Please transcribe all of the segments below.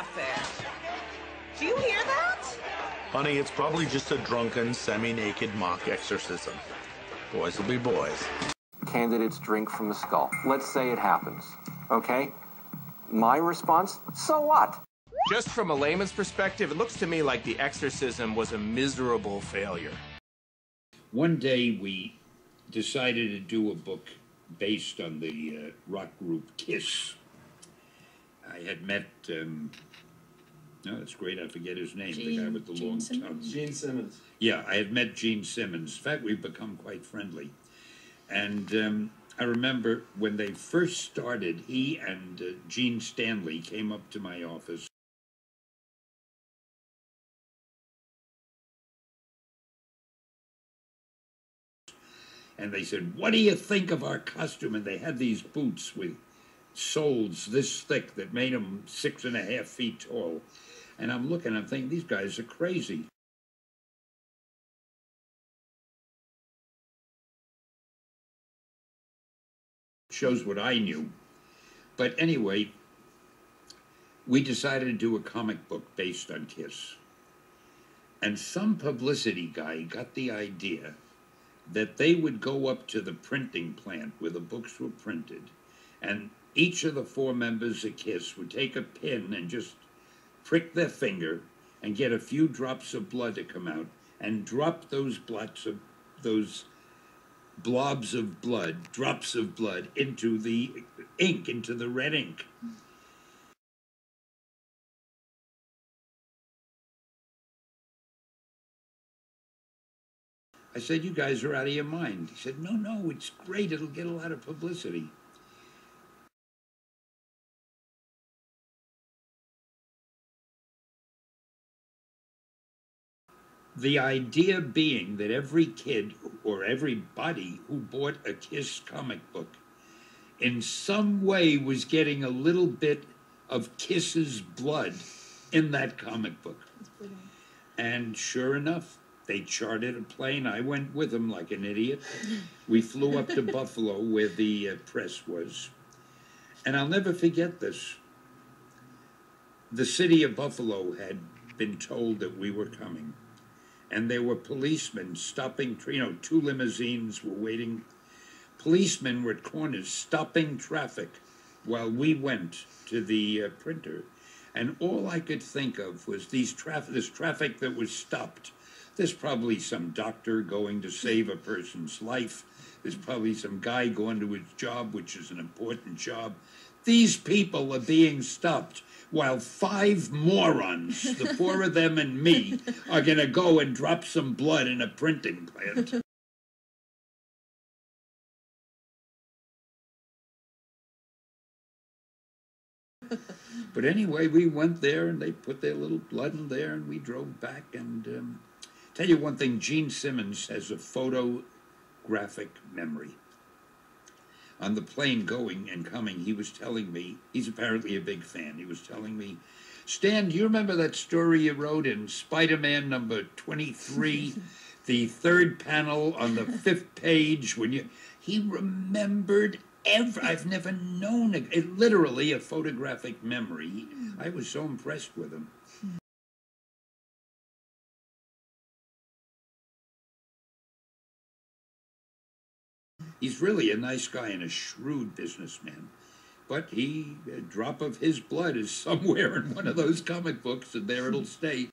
that fair. Do you hear that? Honey, it's probably just a drunken, semi-naked mock exorcism. Boys will be boys. Candidates drink from the skull. Let's say it happens, okay? My response, so what? Just from a layman's perspective, it looks to me like the exorcism was a miserable failure. One day we decided to do a book based on the rock group Kiss. I had met, no, that's great, I forget his name, the guy with the long tongue. Gene Simmons. Yeah, I had met Gene Simmons. In fact, we've become quite friendly. And I remember when they first started, he and Gene Stanley came up to my office. And they said, what do you think of our costume? And they had these boots with soles this thick that made them 6.5 feet tall. And I'm looking, I'm thinking, these guys are crazy. Shows what I knew. But anyway, we decided to do a comic book based on Kiss. And some publicity guy got the idea that they would go up to the printing plant where the books were printed, and each of the 4 members of Kiss would take a pin and just prick their finger and get a few drops of blood to come out and drop those blobs of blood, drops of blood, into the ink, into the red ink. I said, you guys are out of your mind. He said, no, no, it's great. It'll get a lot of publicity. The idea being that every kid or everybody who bought a Kiss comic book in some way was getting a little bit of Kiss's blood in that comic book. And sure enough, they chartered a plane. I went with them like an idiot. We flew up to Buffalo where the press was. And I'll never forget this. The city of Buffalo had been told that we were coming. And there were policemen stopping, 2 limousines were waiting. Policemen were at corners stopping traffic while we went to the printer. And all I could think of was this traffic that was stopped. There's probably some doctor going to save a person's life. There's probably some guy going to his job, which is an important job. These people are being stopped while 5 morons, the 4 of them and me, are going to go and drop some blood in a printing plant. But anyway, we went there and they put their little blood in there and we drove back. And tell you one thing, Gene Simmons has a photographic memory. On the plane going and coming, he was telling me, he's apparently a big fan, he was telling me, Stan, do you remember that story you wrote in Spider-Man number 23, the 3rd panel on the 5th page, when you... He remembered I've never known literally a photographic memory. I was so impressed with him. He's really a nice guy and a shrewd businessman. But a drop of his blood is somewhere in one of those comic books, and there it'll stay.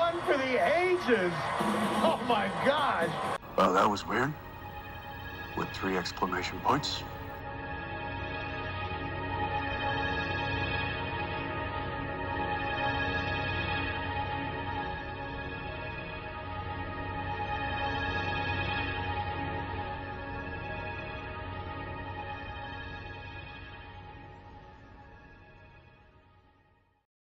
fun for the ages. Oh my gosh. Well, that was weird. With 3 exclamation points.